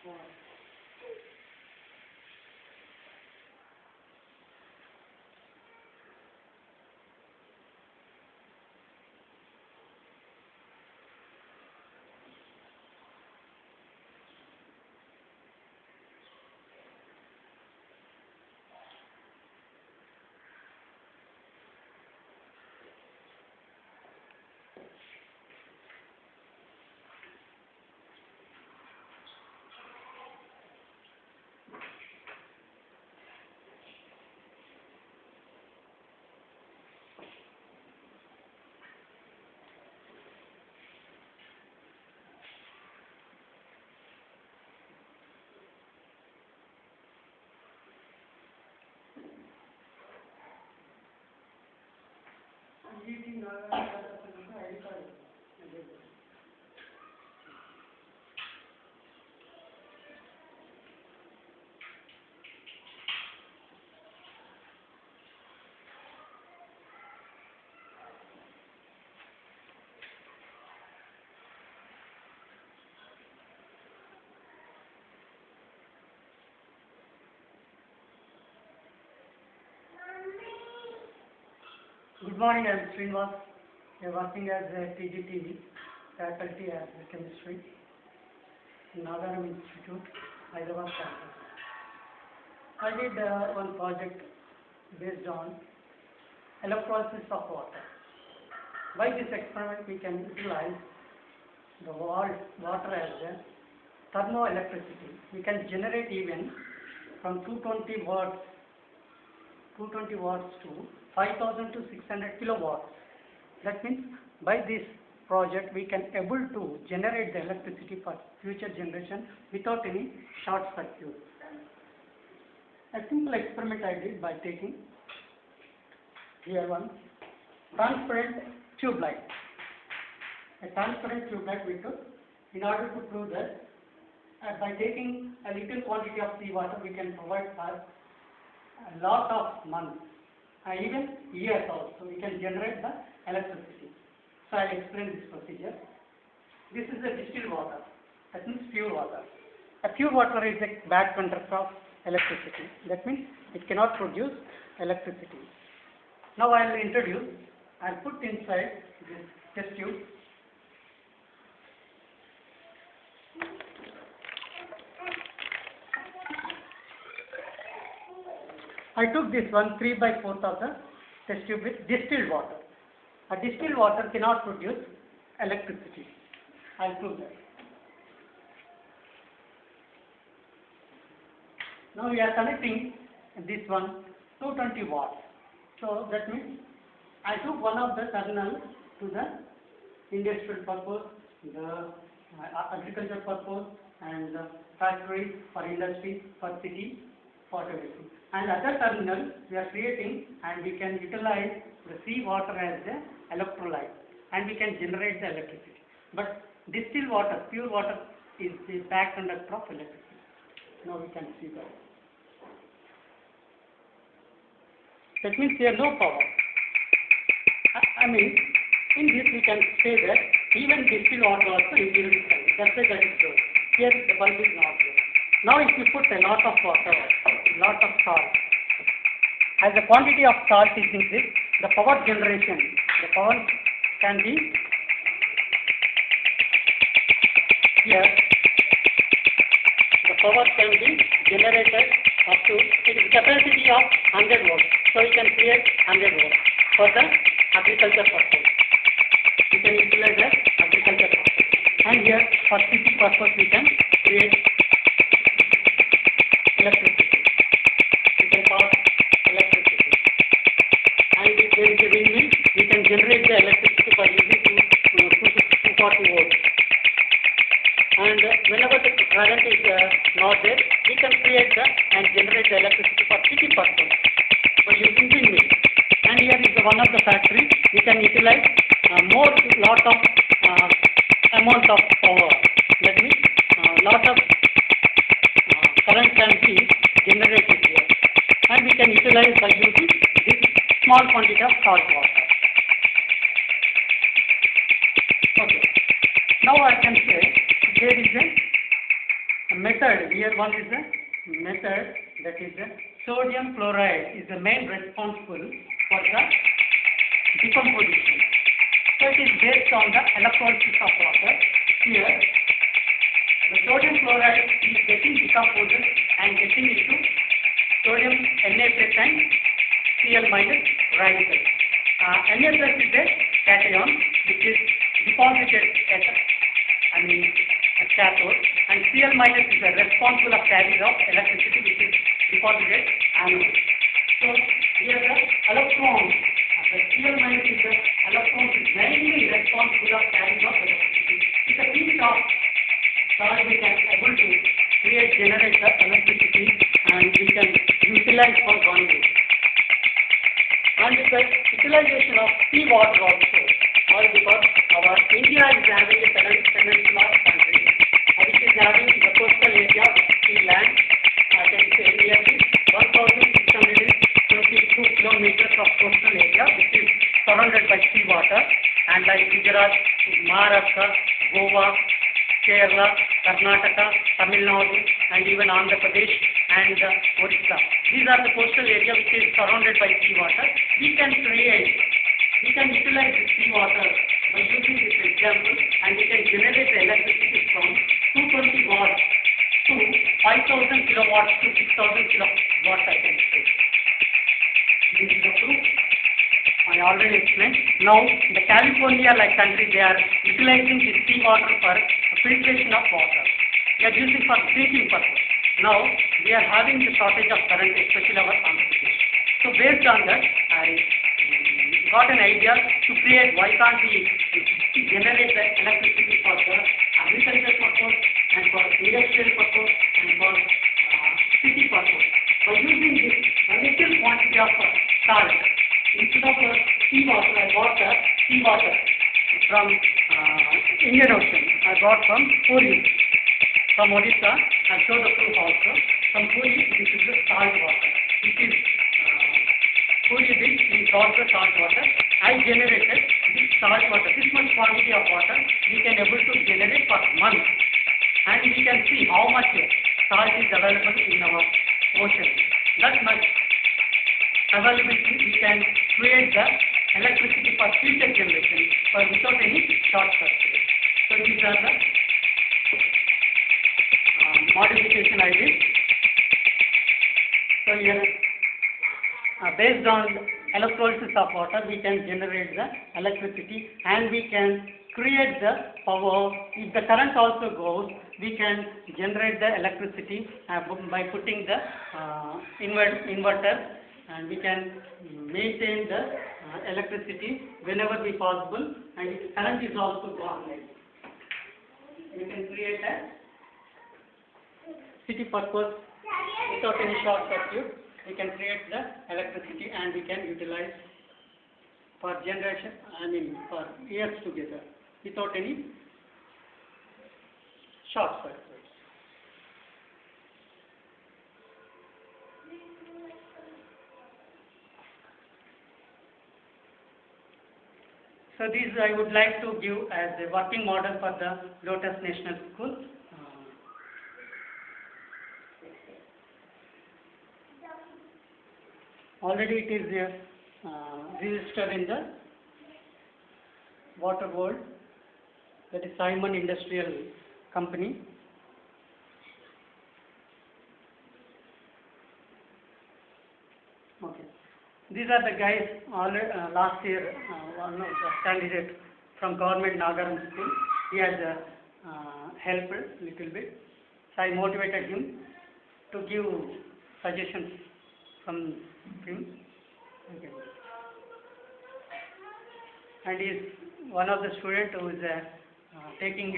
Good morning, I am Srinivas. I am working as a TGTV faculty as chemistry in Nagaram Institute, Hyderabad campus. I did one project based on electrolysis of water. By this experiment, we can utilize the water as a thermoelectricity. We can generate even from 220 watts to 5,000 to 600 kilowatts. That means by this project we can able to generate the electricity for future generation without any short circuit. A simple experiment I did by taking here one transparent tube light. A transparent tube light we took in order to prove that by taking a little quantity of seawater we can provide for a lot of months. Even years also, we can generate the electricity. So I will explain this procedure. This is the distilled water, that means pure water. A pure water is a bad conductor of electricity. That means it cannot produce electricity. Now I will introduce, I will put inside this test tube. I took this one 3/4 of the test tube with distilled water. A distilled water cannot produce electricity. I will prove that. Now we are connecting this one 220 watts. So that means I took one of the terminal to the industrial purpose, the agriculture purpose, and the factory for industry, for city, for everything. And other terminal we are creating, and we can utilize the sea water as the electrolyte, and we can generate the electricity. But distilled water, pure water, is the back conductor of electricity. Now we can see that. That means here no power. I mean, in this we can say that even distilled water also is zero. That's why that is so. Here the bulb is not there. Now if you put a lot of water, lot of salt, as the quantity of salt is increased, the power generation, the power can be here. The power can be generated up to its capacity of 100 volts. So we can create 100 volts for the agriculture purpose. We can utilize the agriculture purpose. And here for city purpose we can create electricity. We can power electricity. And if there is a windmill, we can generate the electricity for using 240 volts. And whenever the current is not there, we can create and generate the electricity for city purpose by using windmill. And here is one of the factory. We can utilize lot of amount of power. That means lot of current can be generated here, and we can utilize by using this small quantity of salt water. Okay. Now I can say there is a method, here one is the method, that is the sodium chloride is the main responsible for the decomposition. So it is based on the electrolysis of water. Here the sodium chloride is getting decomposed and getting into sodium Na plus and Cl minus radical. Na plus is a cation which is deposited at a cathode, and Cl minus is the responsible of carrier of electricity which is deposited anode. So here the electron, the Cl minus is the electron is mainly responsible of carrying of electricity. With a piece of salt we can able to generate the electricity and we can utilize for one day. And with the utilization of seawater also, all because our India is having a peninsula country, which is having the coastal area with sea land, that is nearly 1,622 kilometers of coastal area which is surrounded by seawater, and like Gujarat, Maharashtra, Goa, Kerala, Karnataka, Tamil Nadu, and even Andhra Pradesh and Orissa. These are the coastal area which is surrounded by seawater. We can utilize this seawater by using this example, and we can generate the electricity from 220 watts to 5,000 kilowatts to 6,000 kilowatts, I can say. This is the proof. I already explained. Now, the California like country, they are utilizing this seawater for filtration of water. They are using for drinking purpose. Now, we are having the shortage of current, especially our Andhra Pradesh. So, based on that, I got an idea to create, why can't we generate the electricity for the agriculture purpose and for industrial purpose and for city purpose. By using this little quantity of salt, instead of seawater, I got seawater from Indian Ocean. I got from Puri, from Odisha. I showed the proof also. From Puri, this is the salt water. It is Puri beach, we got the salt water. I generated this salt water. This much quantity of water we can able to generate per month, and we can see how much salt is available in our ocean. That much availability we can create the electricity for future generation without any short circuit. So these are the modification I did. So here, based on electrolysis of water, we can generate the electricity and we can create the power. If the current also goes, we can generate the electricity by putting the inverter, and we can maintain the electricity whenever be possible, and if current is also gone, we can create a city purpose without any short circuit. We can create the electricity and we can utilize for generation, for years together without any short circuits. So these I would like to give as a working model for the Lotus National School. Already it is registered in the Water World, that is Simon Industrial Company. Okay. These are the guys already, last year, one of the candidate from government Nagaram school. He has helped a little bit. So I motivated him to give suggestions from him. Okay. And he is one of the students who is taking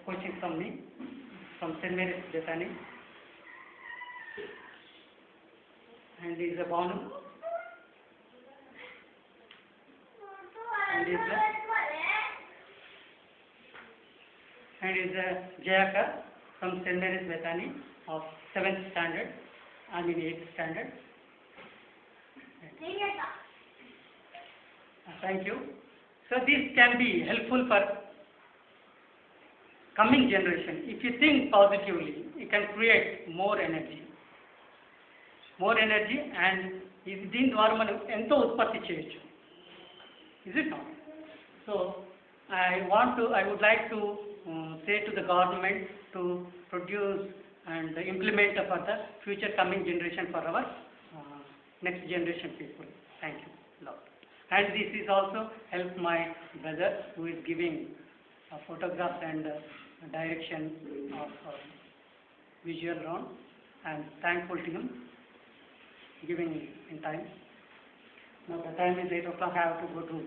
coaching from me, from St. Mary's Bethany. And he is a Banu. And is a Jayaka from St. Mary's Bethany of 7th standard, 8th standard. Thank you. So this can be helpful for coming generation, if you think positively, you can create more energy and దీని ద్వారా మనం ఎంతో ఉత్పత్తి చేయొచ్చు. Is it not? So I would like to say to the government to produce and implement for the future coming generation for our next generation people. Thank you, Lord. And this is also help my brother who is giving photographs and direction of visual round. I am thankful to him giving in time. Now the time is 8 o'clock. I have to go to